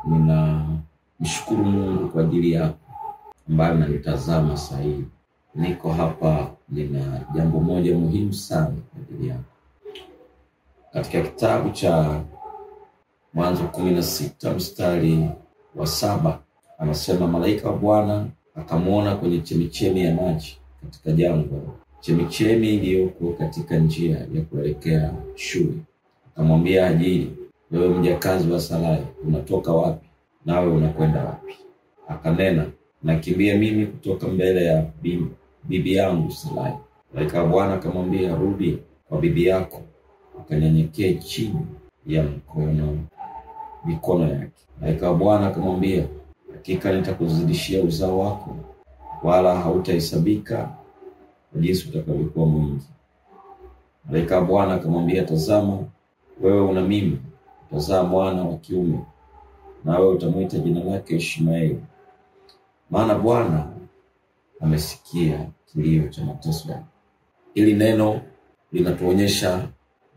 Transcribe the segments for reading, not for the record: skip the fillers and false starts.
Ninamshukuru Mungu kwa ajili yako ambaye unanitazama sasa hivi. Niko hapa, nina jambo moja muhimu sana kwa ajili yako. Katika kitabu cha Mwanzo 16 mstari wa 7 anasema, malaika wa Bwana akamwona kwenye chemichemi ya maji katika jangwa, chemichemi iliyoko katika njia ya kuelekea Shuri. Akamwambia Hajiri, wewe mjakazi wa Sarai, unatoka wapi? Nawe unakwenda wapi? Akanena, nakimbia mimi kutoka mbele ya bibi yangu Sarai. Malaika wa Bwana akamwambia, rudi kwa bibi yako, ukanyenyekee chini ya mikono yake. Malaika wa Bwana akamwambia, hakika nitakuzidishia uzao wako, wala hautahesabika kwa jinsi utakavyokuwa mwingi. Malaika wa Bwana akamwambia, tazama, wewe una mimba, utazaa mwana wa kiume, nawe utamwita jina lake Ishmaeli, maana Bwana amesikia kilio cha mateso yako. Hili neno linatuonyesha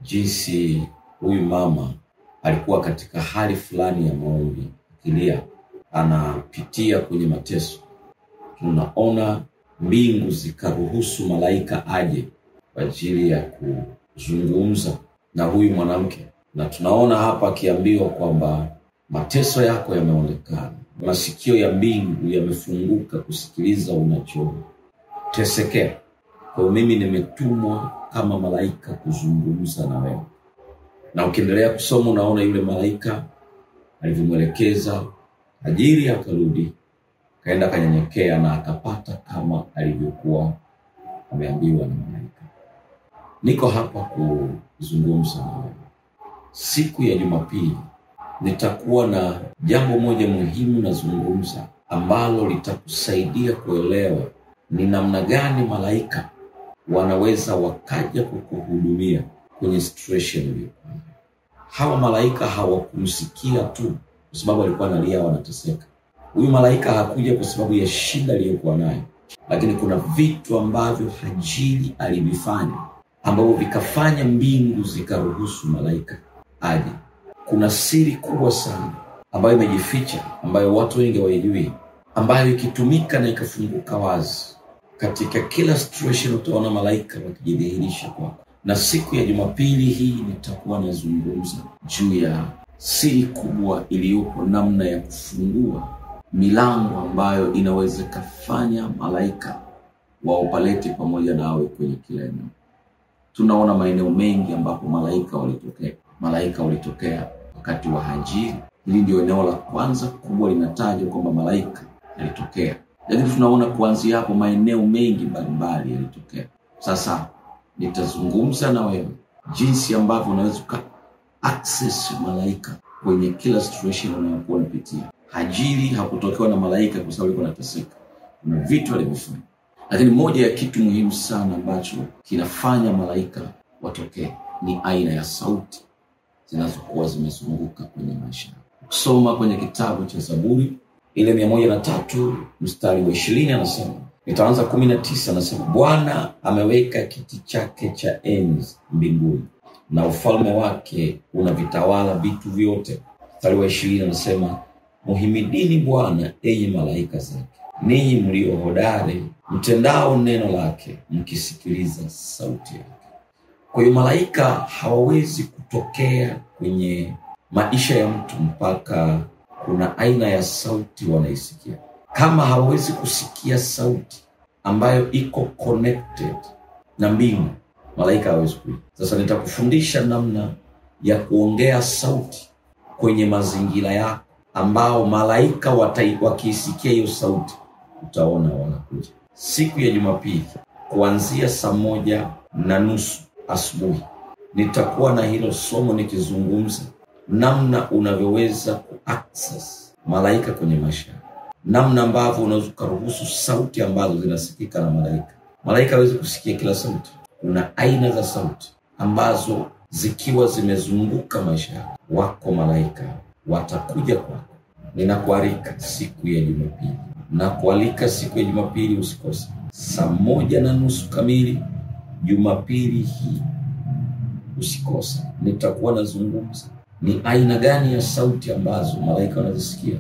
jinsi huyu mama alikuwa katika hali fulani ya maombi, akilia, anapitia kwenye mateso. Tunaona mbingu zikaruhusu malaika aje kwa ajili ya kuzungumza na huyu mwanamke, na tunaona hapa akiambiwa kwamba mateso yako yameonekana. Masikio ya mbingu yamefunguka kusikiliza unachotesekea. Kwa mimi nimetumwa kama malaika kuzungumza na wewe. Na ukiendelea kusoma unaona yule malaika alivyomwelekeza Hajiri, akarudi, kaenda kanyenyekea na akapata kama alivyokuwa ameambiwa na malaika. Niko hapa kuzungumza na wewe. Siku ya Jumapili nitakuwa na jambo moja muhimu nazungumza, ambalo litakusaidia kuelewa ni namna gani malaika wanaweza wakaja kukuhudumia kwenye situation hiyo. Hawa malaika hawakumsikia tu kwa sababu alikuwa analia wanateseka. Huyu malaika hakuja kwa sababu ya shida aliyokuwa nayo, lakini kuna vitu ambavyo Hajiri alivifanya ambavyo vikafanya mbingu zikaruhusu malaika aje. Kuna siri kubwa sana ambayo imejificha, ambayo watu wengi hawajui, ambayo ikitumika na ikafunguka wazi, katika kila situation utaona malaika wakijidhihirisha kwako. Na siku ya Jumapili hii nitakuwa nazungumza juu ya siri kubwa iliyopo, namna ya kufungua milango ambayo inaweza kufanya malaika waopalete pamoja nawe kwenye kila eneo. Tunaona maeneo mengi ambapo malaika walitokea wakati wa Hajiri. Hili ndio eneo la kwanza kubwa linatajwa kwamba malaika alitokea. Lakini tunaona kuanzia hapo maeneo mengi mbalimbali yalitokea. Sasa nitazungumza na wewe jinsi ambavyo unaweza access malaika kwenye kila situation unayokuwa unapitia. Hajiri hakutokewa na malaika kwa sababu alikuwa anateseka. Kuna vitu alivyofanya. Lakini moja ya kitu muhimu sana ambacho kinafanya malaika watokee ni aina ya sauti zinazokuwa zimezunguka kwenye maisha. Kusoma kwenye kitabu cha Zaburi ile 103 mstari wa 20 anasema, nitaanza 19, anasema, Bwana ameweka kiti chake cha enzi mbinguni, na ufalme wake unavitawala vitu vyote. Mstari wa 20 anasema, muhimidini Bwana enyi malaika zake, ninyi mlio hodari mtendao neno lake, mkisikiliza sauti yake. Kwa hiyo malaika hawawezi kutokea kwenye maisha ya mtu mpaka kuna aina ya sauti wanaisikia. Kama hawawezi kusikia sauti ambayo iko connected na mbingu, malaika hawezi kuja. Sasa nitakufundisha namna ya kuongea sauti kwenye mazingira yako, ambao malaika wakiisikia hiyo sauti utaona wanakuja. Siku ya Jumapili kuanzia 1:30 asubuhi nitakuwa na hilo somo nikizungumza namna unavyoweza kuaccess malaika kwenye maisha, namna ambavyo unaweza kuruhusu sauti ambazo zinasikika na malaika. Malaika hawezi kusikia kila sauti. Kuna aina za sauti ambazo zikiwa zimezunguka maisha yako, wako malaika watakuja kwako. Ninakualika siku ya Jumapili. Nakualika siku ya Jumapili usikose. 1:30 kamili Jumapili hii usikose. Nitakuwa nazungumza ni aina gani ya sauti ambazo malaika wanazisikia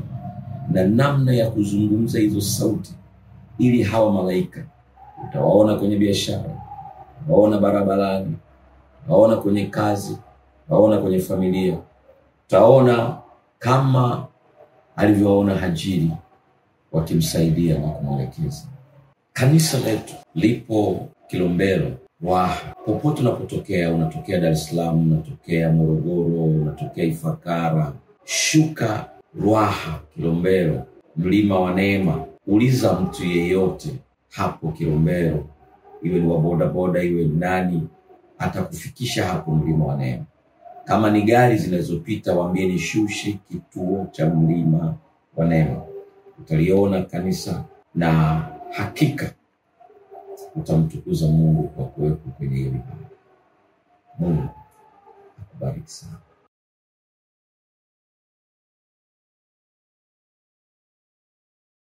na namna ya kuzungumza hizo sauti, ili hawa malaika utawaona kwenye biashara, waona barabarani, waona kwenye kazi, waona kwenye familia, utaona kama alivyoona Hajiri wakimsaidia na kumwelekeza. Kanisa letu lipo Kilombero, Ruaha. Popote unapotokea, unatokea Dar es Salaam, unatokea Morogoro, unatokea Ifakara, shuka Ruaha, Kilombero, mlima wa Neema. Uliza mtu yeyote hapo Kilombero, iwe ni wa boda boda, iwe nani, atakufikisha hapo mlima wa Neema. Kama ni gari zinazopita, waambie nishushe kituo cha mlima wa Neema. Utaliona kanisa na hakika utamtukuza Mungu kwa kuwepo kwenye hili. Mungu akubariki sana.